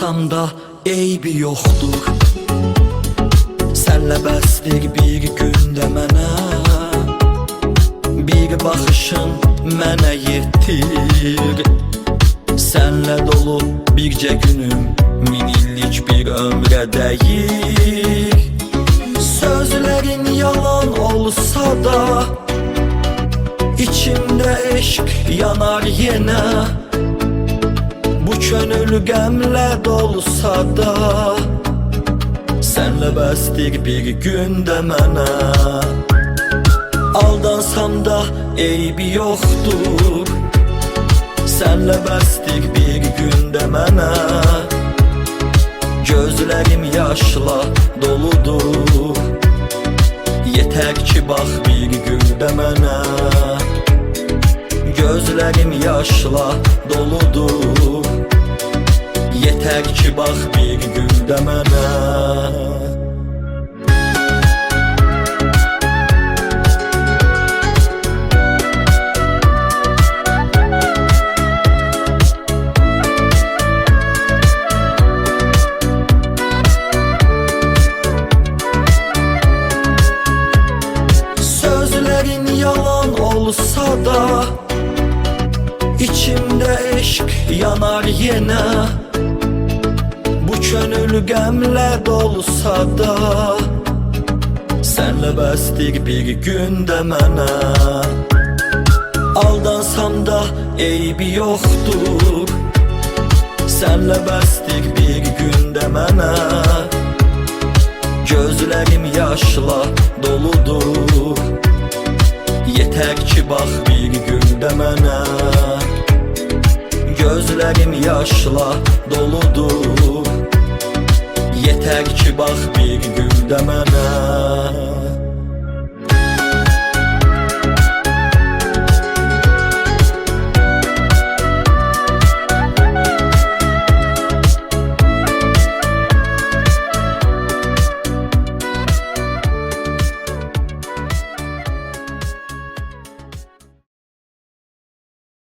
Aldansam da eybi yoxdur. Sənlə bəsdir bir gündə mənə, bir baxışın mənə yetir. Sənlə dolu bircə günüm min illik bir ömrə dəyir. Sözlərin yalan olsa da İçimdə eşq yanar yenə. Bu könül qəmlə dolsa da Sənlə bəsdir bir gündə mənə. Aldansam da eybi yoxdur. Sənlə bəsdir bir gündə mənə. Gözlərim yaşla doludur. Yetər ki bax bir gündə mənə. Gözlərim yaşla doludur. Yetər ki bax bir gündə mənə. Sözlərin yalan olsa da İçimdə eşq yanar yenə. Bu könül qəmlə dolsa da Sənlə bəsdir bir gündə mənə. Aldansam da eybi yoxdur. Sənlə bəsdir bir gündə mənə. Gözlərim yaşla doludur. Yetər ki bax bir gündə mənə. Gözlərim yaşla doludur. Yetər ki bax bir gündə mənə.